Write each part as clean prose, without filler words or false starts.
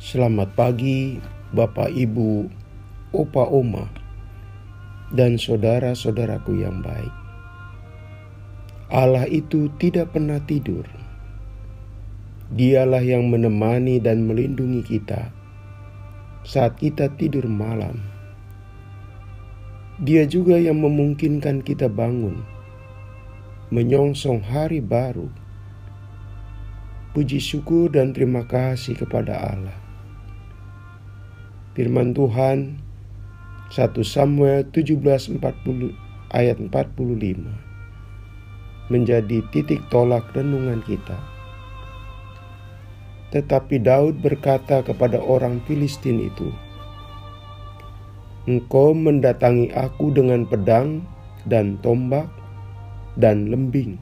Selamat pagi Bapak Ibu, Opa Oma, dan saudara-saudaraku yang baik. Allah itu tidak pernah tidur. Dialah yang menemani dan melindungi kita saat kita tidur malam. Dia juga yang memungkinkan kita bangun, menyongsong hari baru. Puji syukur dan terima kasih kepada Allah. Firman Tuhan 1 Samuel 17 ayat 45 menjadi titik tolak renungan kita. Tetapi Daud berkata kepada orang Filistin itu, "Engkau mendatangi aku dengan pedang dan tombak dan lembing,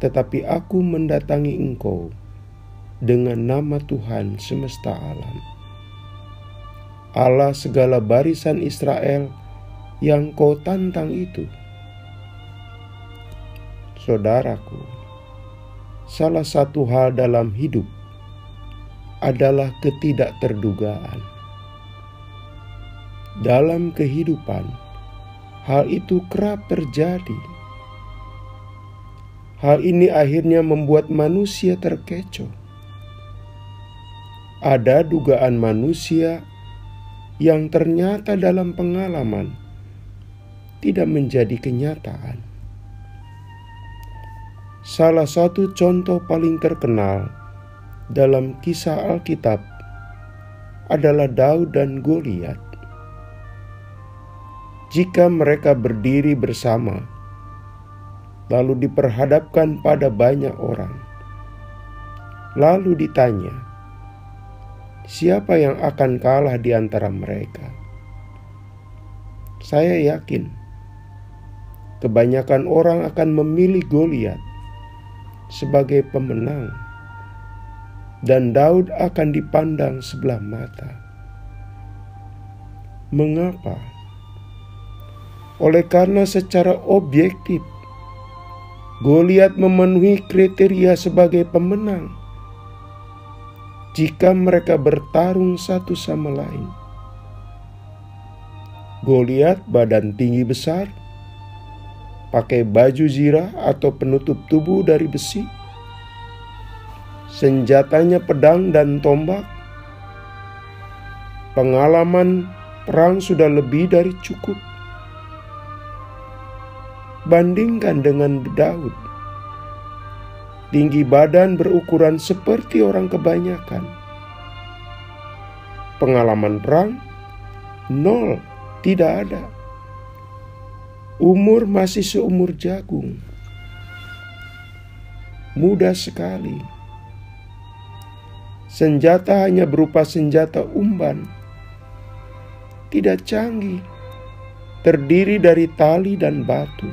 tetapi aku mendatangi engkau dengan nama Tuhan semesta alam, Allah segala barisan Israel yang kau tantang itu." Saudaraku, salah satu hal dalam hidup adalah ketidakterdugaan. Dalam kehidupan, hal itu kerap terjadi. Hal ini akhirnya membuat manusia terkecoh. Ada dugaan manusia yang ternyata dalam pengalaman tidak menjadi kenyataan. Salah satu contoh paling terkenal dalam kisah Alkitab adalah Daud dan Goliat. Jika mereka berdiri bersama, lalu diperhadapkan pada banyak orang, lalu ditanya, siapa yang akan kalah di antara mereka? Saya yakin kebanyakan orang akan memilih Goliat sebagai pemenang, dan Daud akan dipandang sebelah mata. Mengapa? Oleh karena secara objektif Goliat memenuhi kriteria sebagai pemenang jika mereka bertarung satu sama lain. Goliat badan tinggi besar, pakai baju zirah atau penutup tubuh dari besi, senjatanya pedang dan tombak. Pengalaman perang sudah lebih dari cukup. Bandingkan dengan Daud, tinggi badan berukuran seperti orang kebanyakan. Pengalaman perang, nol, tidak ada. Umur masih seumur jagung. Mudah sekali. Senjata hanya berupa senjata umban. Tidak canggih. Terdiri dari tali dan batu.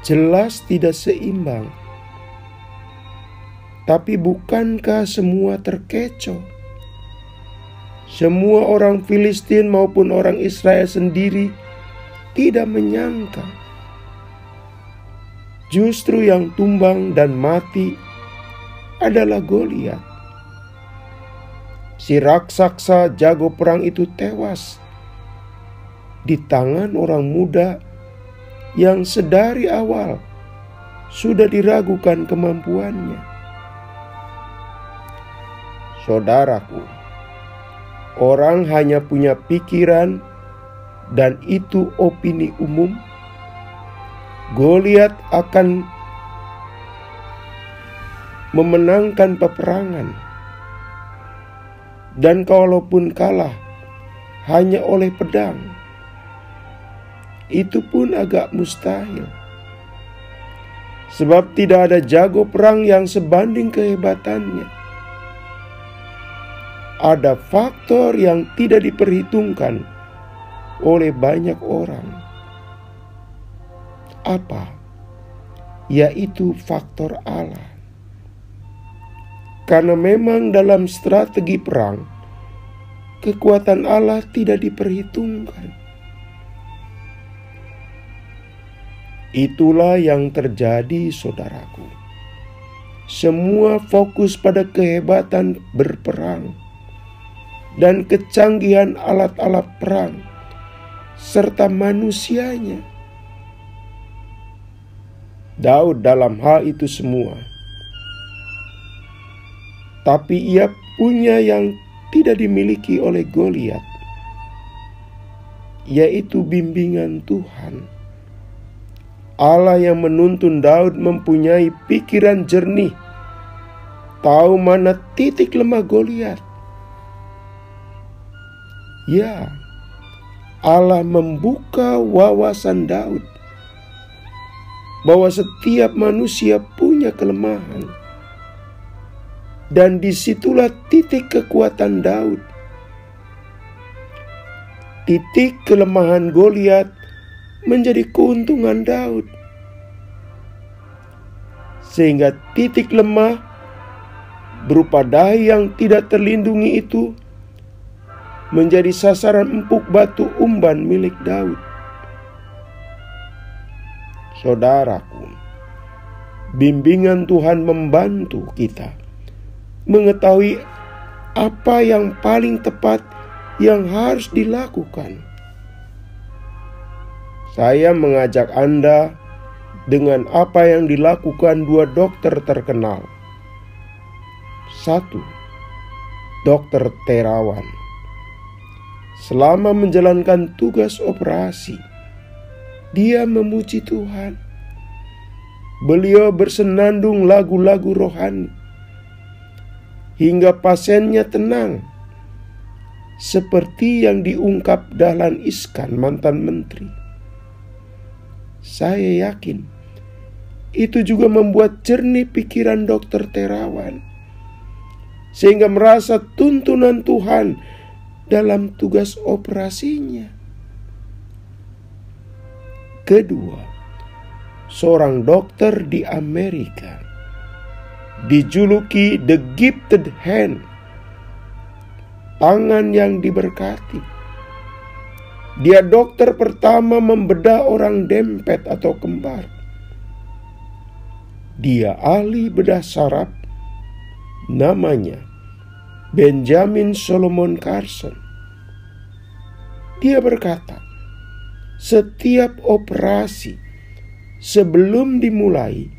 Jelas tidak seimbang. Tapi bukankah semua terkecoh? Semua orang Filistin maupun orang Israel sendiri tidak menyangka justru yang tumbang dan mati adalah Goliat. Si raksasa jago perang itu tewas di tangan orang muda yang sedari awal sudah diragukan kemampuannya. Saudaraku, orang hanya punya pikiran dan itu opini umum. Goliat akan memenangkan peperangan, dan kalaupun kalah hanya oleh pedang, itu pun agak mustahil, sebab tidak ada jago perang yang sebanding kehebatannya. Ada faktor yang tidak diperhitungkan oleh banyak orang. Apa? Yaitu faktor Allah. Karena memang dalam strategi perang, kekuatan Allah tidak diperhitungkan. Itulah yang terjadi, saudaraku. semua fokus pada kehebatan berperang dan kecanggihan alat-alat perang serta manusianya. Daud dalam hal itu semua, tapi ia punya yang tidak dimiliki oleh Goliat, yaitu bimbingan Tuhan. Allah yang menuntun Daud mempunyai pikiran jernih, tahu mana titik lemah Goliat. Ya, Allah membuka wawasan Daud bahwa setiap manusia punya kelemahan, dan disitulah titik kekuatan Daud. Titik kelemahan Goliat menjadi keuntungan Daud, sehingga titik lemah berupa dahi yang tidak terlindungi itu menjadi sasaran empuk batu umban milik Daud. Saudaraku, bimbingan Tuhan membantu kita mengetahui apa yang paling tepat yang harus dilakukan. Saya mengajak Anda dengan apa yang dilakukan dua dokter terkenal. 1. Dr. Terawan. Selama menjalankan tugas operasi, dia memuji Tuhan. Beliau bersenandung lagu-lagu rohani hingga pasiennya tenang, seperti yang diungkap Dahlan Iskan, mantan menteri. Saya yakin itu juga membuat jernih pikiran Dr. Terawan, sehingga merasa tuntunan Tuhan dalam tugas operasinya. Kedua, seorang dokter di Amerika dijuluki The Gifted Hand, tangan yang diberkati. Dia dokter pertama membedah orang dempet atau kembar. Dia ahli bedah saraf, namanya Benjamin Solomon Carson. Dia berkata, setiap operasi sebelum dimulai,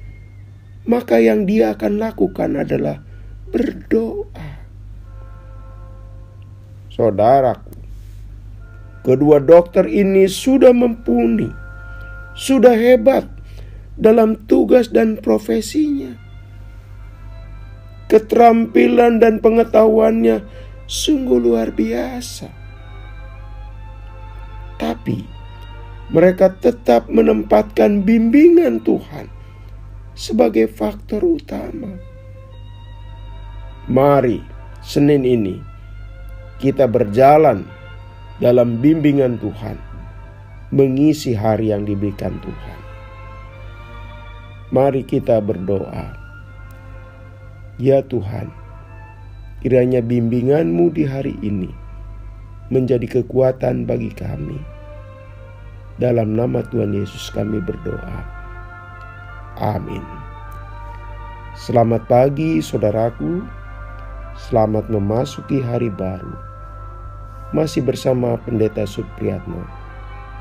maka yang dia akan lakukan adalah berdoa. Saudaraku, kedua dokter ini sudah mumpuni, sudah hebat dalam tugas dan profesinya. Keterampilan dan pengetahuannya sungguh luar biasa. Tapi mereka tetap menempatkan bimbingan Tuhan sebagai faktor utama. Mari Senin ini kita berjalan dalam bimbingan Tuhan, mengisi hari yang diberikan Tuhan. Mari kita berdoa. Ya Tuhan, kiranya bimbingan-Mu di hari ini menjadi kekuatan bagi kami. Dalam nama Tuhan Yesus kami berdoa. Amin. Selamat pagi saudaraku. Selamat memasuki hari baru. Masih bersama Pendeta Supriyatno.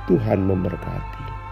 Tuhan memberkati.